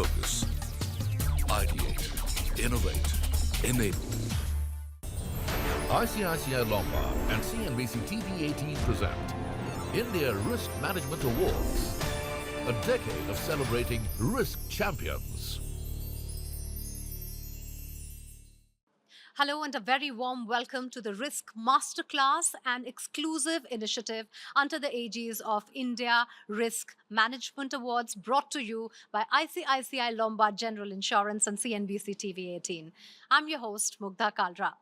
focus. Ideate, innovate, enable. ICICI Lombard and CNBC-TV18 present India Risk Management Awards, a decade of celebrating risk champions. Hello and a very warm welcome to the Risk Masterclass, an exclusive initiative under the aegis of India Risk Management Awards, brought to you by ICICI Lombard General Insurance and CNBC-TV18. I'm your host, Mugdha Kalra.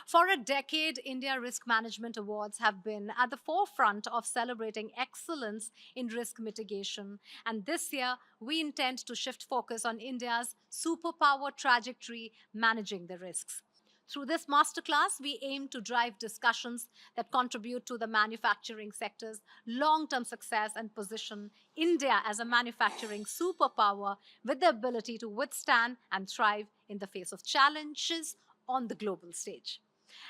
For a decade, India Risk Management Awards have been at the forefront of celebrating excellence in risk mitigation. And this year, we intend to shift focus on India's superpower trajectory, managing the risks. Through this masterclass, we aim to drive discussions that contribute to the manufacturing sector's long-term success and position India as a manufacturing superpower with the ability to withstand and thrive in the face of challenges on the global stage.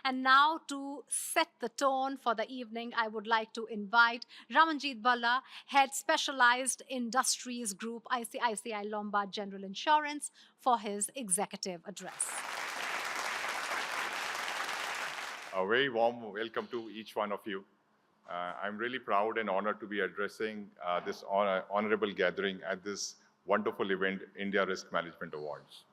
And now, to set the tone for the evening, I would like to invite Ramanjit Balla, Head Specialized Industries Group, ICICI Lombard General Insurance, for his executive address. A very warm welcome to each one of you. I'm really proud and honored to be addressing this honorable gathering at this wonderful event, India Risk Management Awards.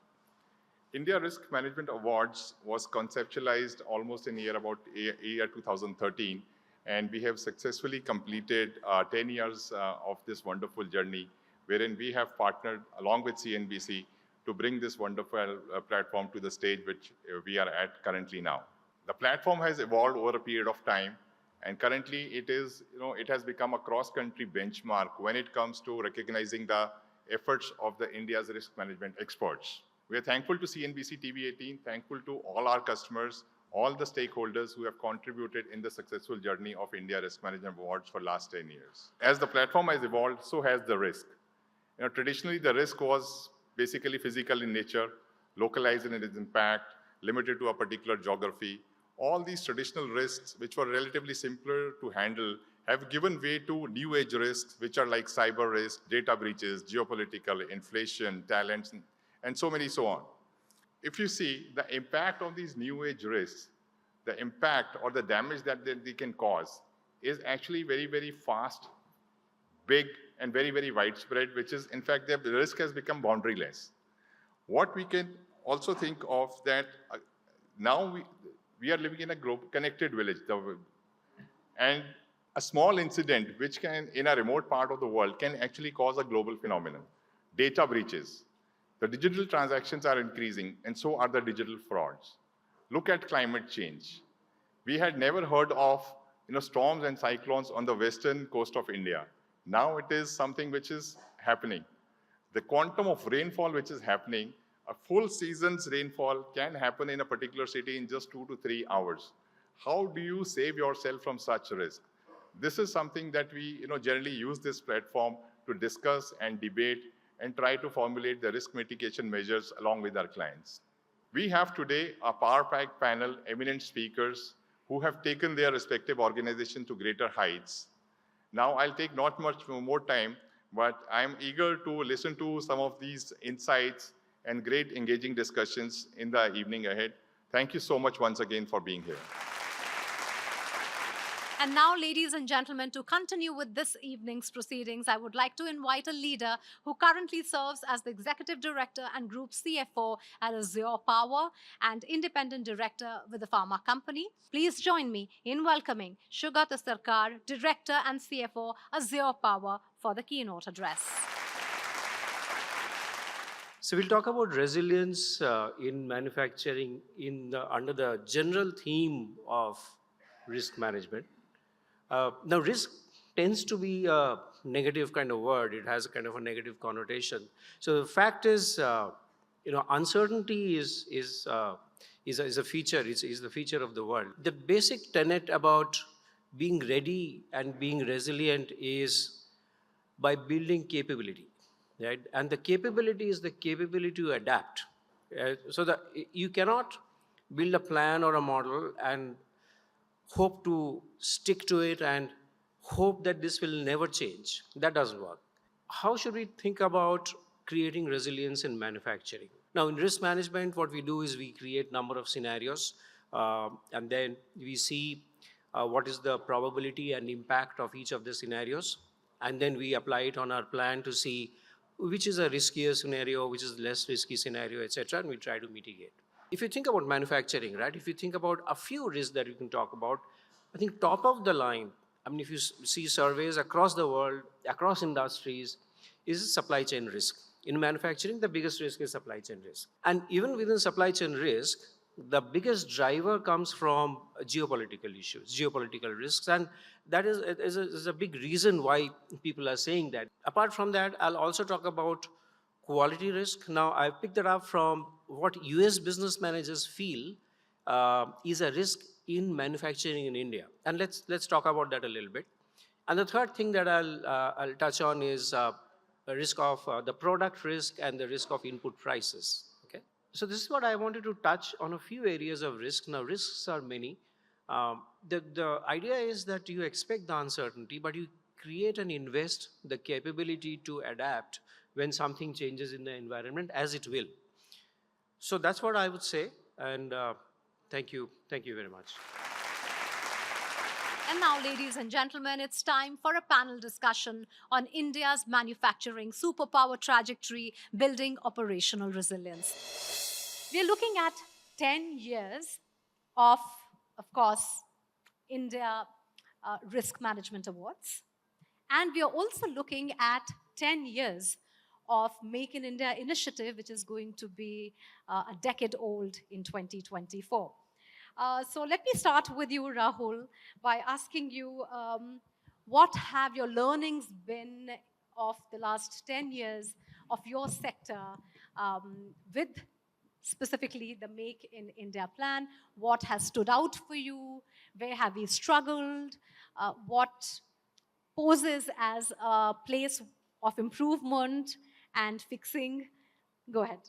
India Risk Management Awards was conceptualized almost in year 2013, and we have successfully completed 10 years of this wonderful journey, wherein we have partnered along with CNBC to bring this wonderful platform to the stage which we are at currently now. The platform has evolved over a period of time, and currently it has become a cross-country benchmark when it comes to recognizing the efforts of the India's risk management experts. We are thankful to CNBC TV18, thankful to all our customers, all the stakeholders who have contributed in the successful journey of India Risk Management Awards for the last 10 years. As the platform has evolved, so has the risk. Traditionally, the risk was basically physical in nature, localized in its impact, limited to a particular geography. All these traditional risks, which were relatively simpler to handle, have given way to new age risks, which are like cyber risk, data breaches, geopolitical, inflation, talents, and so on. If you see the impact of these new age risks, the impact or the damage that they can cause is actually very, very fast, big, and very, very widespread, which is, in fact, the risk has become boundaryless. What we can also think of that now we are living in a connected village, and a small incident which can, in a remote part of the world, can actually cause a global phenomenon. Data breaches. The digital transactions are increasing, and so are the digital frauds. Look at climate change. We had never heard of storms and cyclones on the western coast of India. Now it is something which is happening. The quantum of rainfall which is happening, a full season's rainfall can happen in a particular city in just 2 to 3 hours. How do you save yourself from such risk? This is something that we generally use this platform to discuss and debate and try to formulate the risk mitigation measures along with our clients. We have today a power-packed panel, eminent speakers who have taken their respective organization to greater heights. Now, I'll take not much more time, but I'm eager to listen to some of these insights and great engaging discussions in the evening ahead. Thank you so much once again for being here. And now, ladies and gentlemen, to continue with this evening's proceedings, I would like to invite a leader who currently serves as the Executive Director and Group CFO at Azure Power and Independent Director with the pharma company. Please join me in welcoming Sugata Sarkar, Director and CFO, Azure Power, for the keynote address. So we'll talk about resilience in manufacturing under the general theme of risk management. Now, risk tends to be a negative kind of word. It has a kind of a negative connotation. So the fact is, uncertainty is a feature. Is the feature of the world. The basic tenet about being ready and being resilient is by building capability, right? And the capability is the capability to adapt. So that you cannot build a plan or a model and hope to stick to it and hope that this will never change. That doesn't work. How should we think about creating resilience in manufacturing. Now, in risk management, what we do is we create number of scenarios, and then we see what is the probability and impact of each of the scenarios, and then we apply it on our plan to see which is a riskier scenario, which is less risky scenario, etc., and we try to mitigate. If you think about manufacturing, right, if you think about a few risks that you can talk about, I think top of the line, I mean, if you see surveys across the world, across industries, is supply chain risk. In manufacturing, the biggest risk is supply chain risk. And even within supply chain risk, the biggest driver comes from geopolitical issues, geopolitical risks, and that is a big reason why people are saying that. Apart from that, I'll also talk about quality risk. Now, I picked that up from what US business managers feel is a risk in manufacturing in India. And let's talk about that a little bit. And the third thing that I'll touch on is a risk of the product risk and the risk of input prices. Okay, so this is what I wanted to touch on, a few areas of risk. Now, risks are many. The idea is that you expect the uncertainty, but you create and invest the capability to adapt when something changes in the environment, as it will. So that's what I would say, and thank you very much. And now, ladies and gentlemen, it's time for a panel discussion on India's manufacturing superpower trajectory, building operational resilience. We're looking at 10 years of course, India Risk Management Awards. And we are also looking at 10 years of Make in India initiative, which is going to be a decade old in 2024. So let me start with you, Rahul, by asking you, what have your learnings been of the last 10 years of your sector with specifically the Make in India plan? What has stood out for you? Where have you struggled? What poses as a place of improvement and fixing? Go ahead.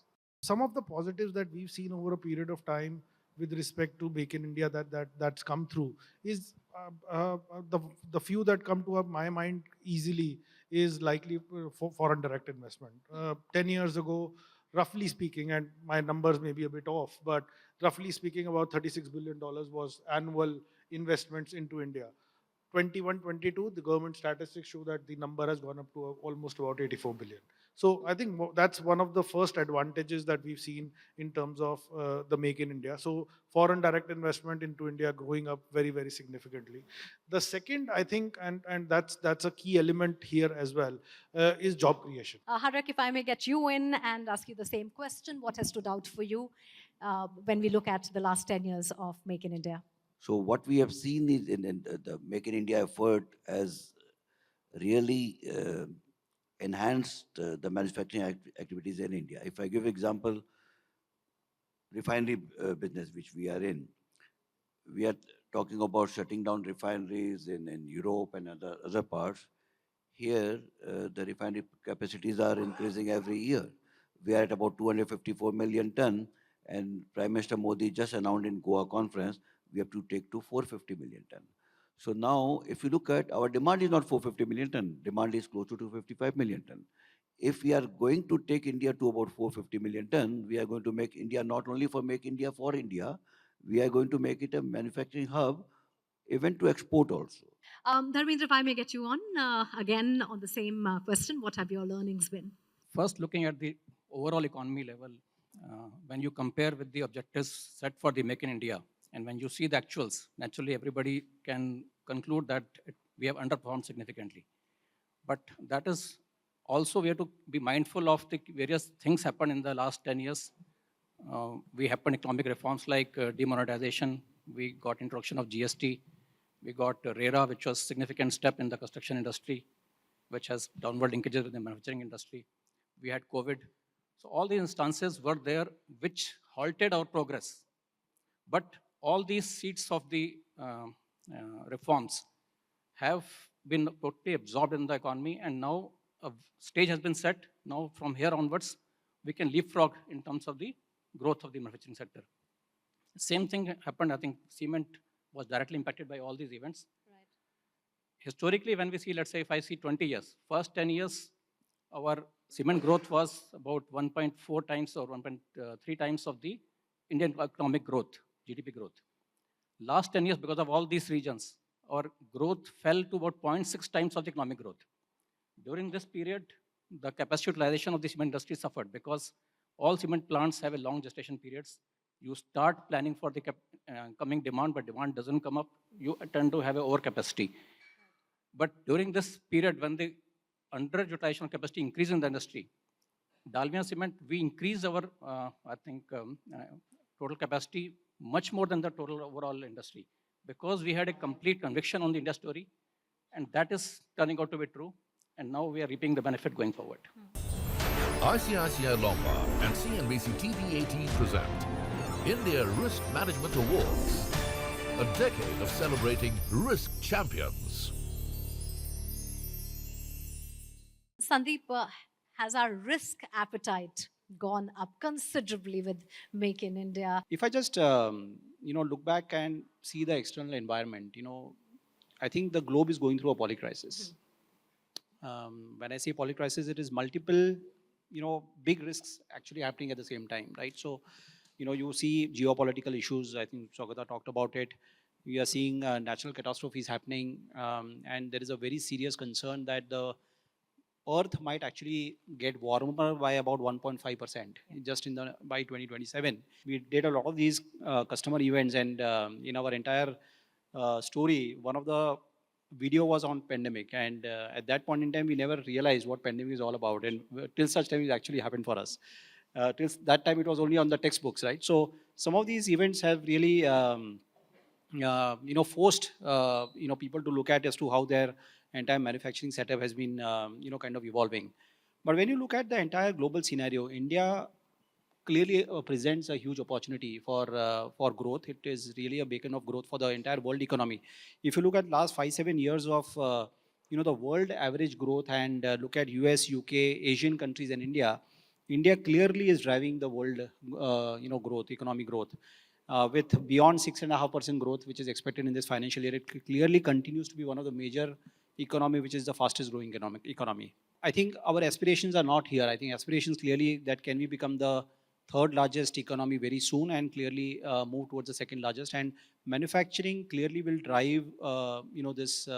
Some of the positives that we've seen over a period of time with respect to Make in India that's come through is the few that come to my mind easily is likely for foreign direct investment. 10 years ago, roughly speaking, and my numbers may be a bit off, but roughly speaking, about $36 billion was annual investments into India. 21-22, the government statistics show that the number has gone up to almost about 84 billion. So I think that's one of the first advantages that we've seen in terms of the Make in India. So foreign direct investment into India growing up very, very significantly. The second, I think, and that's a key element here as well, is job creation. Harak, if I may get you in and ask you the same question, what has stood out for you when we look at the last 10 years of Make in India? So what we have seen is in the Make in India effort has really enhanced the manufacturing activities in India. If I give example, refinery business which we are in, we are talking about shutting down refineries in Europe and other parts. Here, the refinery capacities are increasing every year. We are at about 254 million ton, and Prime Minister Modi just announced in Goa conference, we have to take to 450 million ton. So now, if you look at our demand is not 450 million ton, demand is close to 255 million ton. If we are going to take India to about 450 million ton, we are going to make India not only for Make India for India, we are going to make it a manufacturing hub, even to export also. Dharmendra, if I may get you on, again on the same question, what have your learnings been? First, looking at the overall economy level, when you compare with the objectives set for the Make in India, and when you see the actuals, naturally everybody can conclude that we have underperformed significantly. But that is also, we have to be mindful of the various things happened in the last 10 years. We happened economic reforms like demonetization, we got introduction of GST, we got RERA, which was a significant step in the construction industry, which has downward linkages with the manufacturing industry. We had COVID. So all these instances were there which halted our progress. But all these seeds of the reforms have been totally absorbed in the economy, and now a stage has been set. Now from here onwards, we can leapfrog in terms of the growth of the manufacturing sector. Same thing happened, I think cement was directly impacted by all these events. Right. Historically, when we see, let's say if I see 20 years, first 10 years, our cement growth was about 1.4 times or 1.3 times of the Indian economic growth, GDP growth. Last 10 years, because of all these regions, our growth fell to about 0.6 times of the economic growth. During this period, the capacity utilization of the cement industry suffered because all cement plants have a long gestation periods. You start planning for the coming demand, but demand doesn't come up. You tend to have an overcapacity. But during this period, when the underutilization capacity increased in the industry, Dalmia Cement, we increased our, total capacity much more than the total overall industry because we had a complete conviction on the India story, and that is turning out to be true. And now we are reaping the benefit going forward. ICICI Lombard and CNBC-TV18 present India Risk Management Awards, a decade of celebrating risk champions. Sandeep, has our risk appetite gone up considerably with Make in India? If I just look back and see the external environment, I think the globe is going through a polycrisis. When I say polycrisis, it is multiple big risks actually happening at the same time, right? So you see geopolitical issues. I think Saugata talked about it. We are seeing natural catastrophes happening, and there is a very serious concern that the Earth might actually get warmer by about 1.5% just by 2027. We did a lot of these customer events, and in our entire story, one of the video was on pandemic, and at that point in time, we never realized what pandemic is all about, and till such time it actually happened for us. Till that time, it was only on the textbooks, right? So some of these events have really, forced people to look at as to how their entire manufacturing setup has been, kind of evolving. But when you look at the entire global scenario, India clearly presents a huge opportunity for growth. It is really a beacon of growth for the entire world economy. If you look at last 5-7 years of the world average growth and look at US, UK, Asian countries and India clearly is driving the world growth, economic growth. With beyond 6.5% growth, which is expected in this financial year, it clearly continues to be one of the major economy, which is the fastest growing economy. I think our aspirations are not here. I think aspirations clearly that can we become the third largest economy very soon and clearly move towards the second largest. And manufacturing clearly will drive this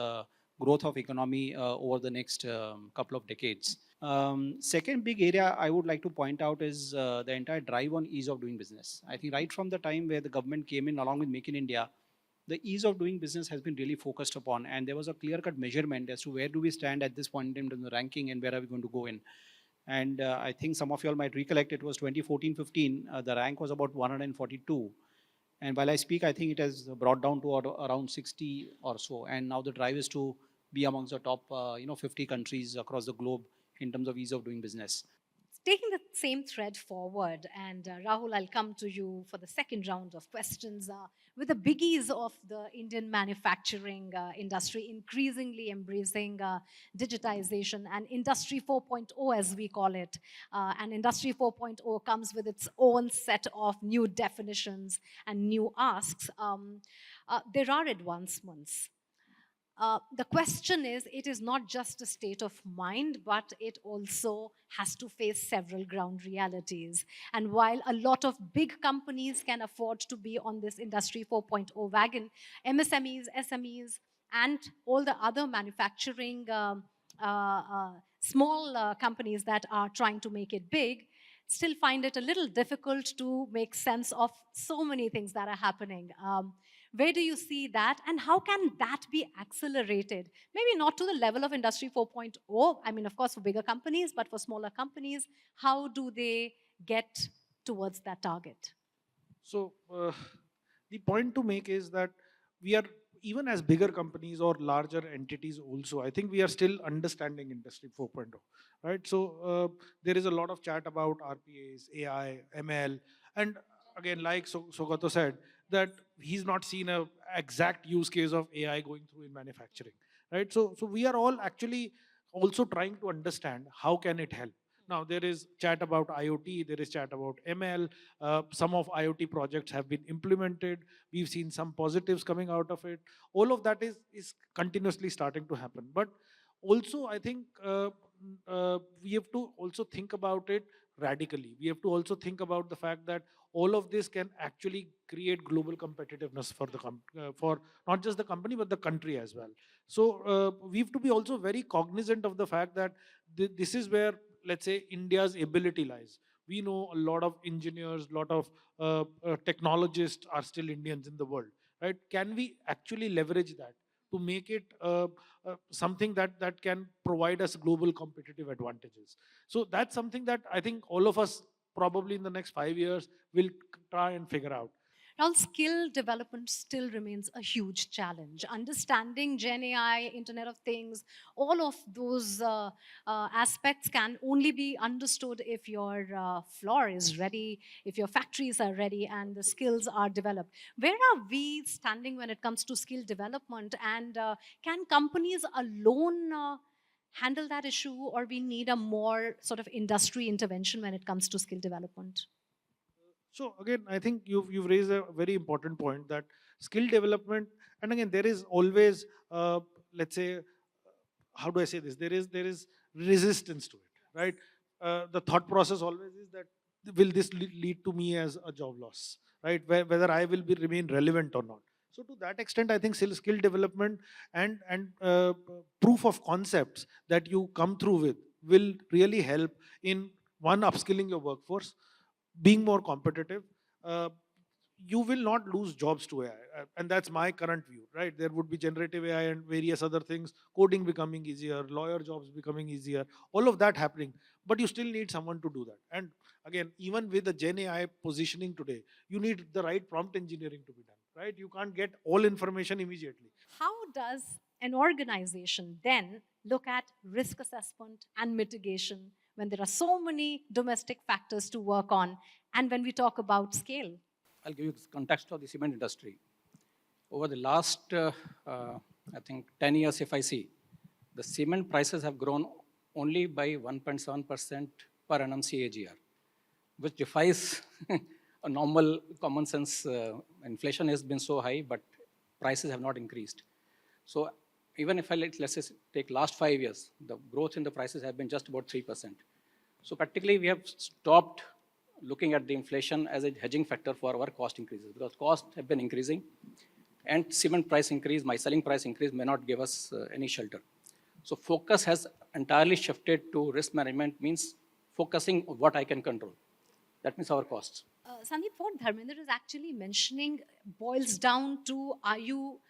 growth of economy over the next couple of decades. Second big area I would like to point out is the entire drive on ease of doing business. I think right from the time where the government came in along with Make in India, the ease of doing business has been really focused upon, and there was a clear-cut measurement as to where do we stand at this point in the ranking and where are we going to go in. And I think some of you all might recollect it was 2014-15, the rank was about 142. And while I speak, I think it has brought down to around 60 or so. And now the drive is to be amongst the top 50 countries across the globe in terms of ease of doing business. Taking the same thread forward, and Rahul, I'll come to you for the second round of questions. With the biggies of the Indian manufacturing industry increasingly embracing digitization and Industry 4.0, as we call it, and Industry 4.0 comes with its own set of new definitions and new asks, there are advancements. The question is, it is not just a state of mind, but it also has to face several ground realities. And while a lot of big companies can afford to be on this Industry 4.0 wagon, MSMEs, SMEs, and all the other manufacturing small companies that are trying to make it big still find it a little difficult to make sense of so many things that are happening. Where do you see that, and how can that be accelerated? Maybe not to the level of Industry 4.0, I mean, of course, for bigger companies, but for smaller companies, how do they get towards that target? So the point to make is that we are, even as bigger companies or larger entities also, I think we are still understanding Industry 4.0, right? So there is a lot of chat about RPAs, AI, ML, and again, like Sogato said, that he's not seen an exact use case of AI going through in manufacturing, right? So we are all actually also trying to understand how can it help. Now, there is chat about IoT, there is chat about ML. Some of IoT projects have been implemented. We've seen some positives coming out of it. All of that is continuously starting to happen. But also, I think we have to also think about it radically. We have to also think about the fact that all of this can actually create global competitiveness for for not just the company but the country as well. So we have to be also very cognizant of the fact that this is where, let's say, India's ability lies. We know a lot of engineers, lot of technologists are still Indians in the world, right? Can we actually leverage that to make it something that can provide us global competitive advantages? So that's something that I think all of us probably in the next 5 years will try and figure out. Now, skill development still remains a huge challenge. Understanding Gen AI, Internet of Things, all of those aspects can only be understood if your floor is ready, if your factories are ready, and the skills are developed. Where are we standing when it comes to skill development? And can companies alone handle that issue, or we need a more sort of industry intervention when it comes to skill development? So again, I think you've raised a very important point, that skill development, and again, there is always, let's say, how do I say this? There is resistance to it, right? The thought process always is that, will this lead to me as a job loss, right? Whether I will remain relevant or not. So to that extent, I think skill development and proof of concepts that you come through with will really help in, one, upskilling your workforce, being more competitive. You will not lose jobs to AI, and that's my current view, right? There would be generative AI and various other things, coding becoming easier, lawyer jobs becoming easier, all of that happening, but you still need someone to do that. And again, even with the Gen AI positioning today, you need the right prompt engineering to be done, right? You can't get all information immediately. How does an organization then look at risk assessment and mitigation when there are so many domestic factors to work on, and when we talk about scale? I'll give you context of the cement industry. Over the last, I think, 10 years, if I see, the cement prices have grown only by 1.7% per annum CAGR, which defies a normal common sense. Inflation has been so high, but prices have not increased. So even if let's say take last 5 years, the growth in the prices have been just about 3%. So practically we have stopped looking at the inflation as a hedging factor for our cost increases, because costs have been increasing, and cement price increase, my selling price increase may not give us any shelter. So focus has entirely shifted to risk management, means focusing on what I can control. That means our costs. Sandeep, what Dharmender is actually mentioning boils down to, are you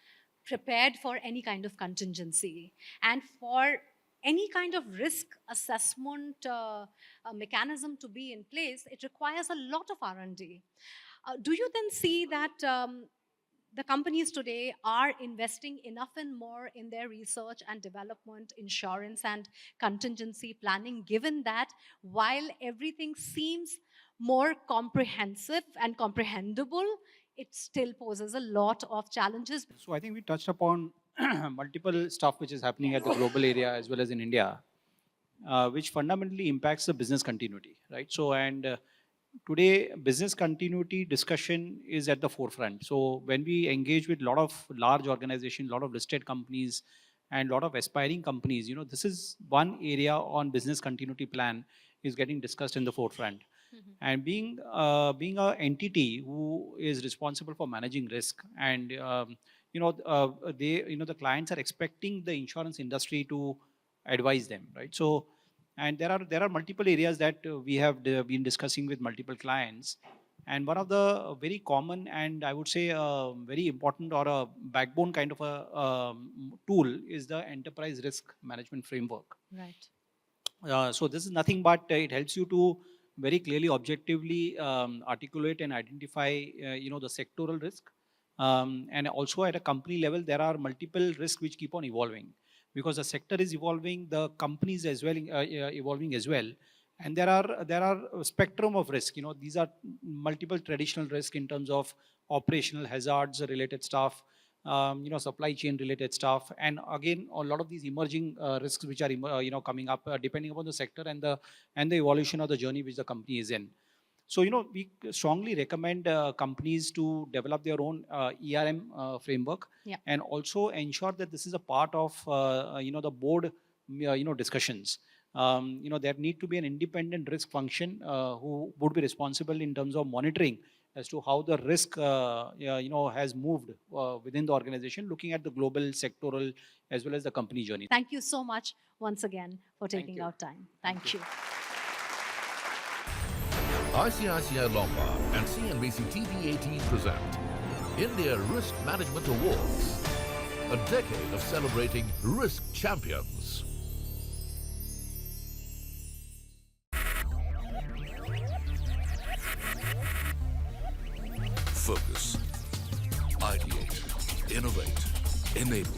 prepared for any kind of contingency? And for any kind of risk assessment mechanism to be in place, it requires a lot of R&D. Do you then see that the companies today are investing enough and more in their research and development, insurance and contingency planning, given that while everything seems more comprehensive and comprehensible, it still poses a lot of challenges? So I think we touched upon multiple stuff which is happening at the global area as well as in India, which fundamentally impacts the business continuity, right? So, and today business continuity discussion is at the forefront. So when we engage with a lot of large organizations, a lot of listed companies and a lot of aspiring companies, this is one area on business continuity plan is getting discussed in the forefront. And being a entity who is responsible for managing risk, and the clients are expecting the insurance industry to advise them, right? So, and there are multiple areas that we have been discussing with multiple clients, and one of the very common and I would say very important or a backbone kind of a tool is the enterprise risk management framework. Right. So this is nothing but it helps you to very clearly, objectively articulate and identify, the sectoral risk. And also at a company level, there are multiple risks which keep on evolving, because the sector is evolving, the companies as well evolving as well. And there are a spectrum of risk. These are multiple traditional risk in terms of operational hazards related stuff, supply chain related stuff, and again a lot of these emerging risks which are coming up depending upon the sector and the evolution of the journey which the company is in. So we strongly recommend companies to develop their own ERM framework, and also ensure that this is a part of the board discussions. there need to be an independent risk function who would be responsible in terms of monitoring as to how the risk has moved within the organization, looking at the global, sectoral, as well as the company journey. Thank you so much once again for taking you. out time. Thank you. ICICI Lombard and CNBC-TV18 present India Risk Management Awards, a decade of celebrating risk champions. Focus, ideate, innovate, enable.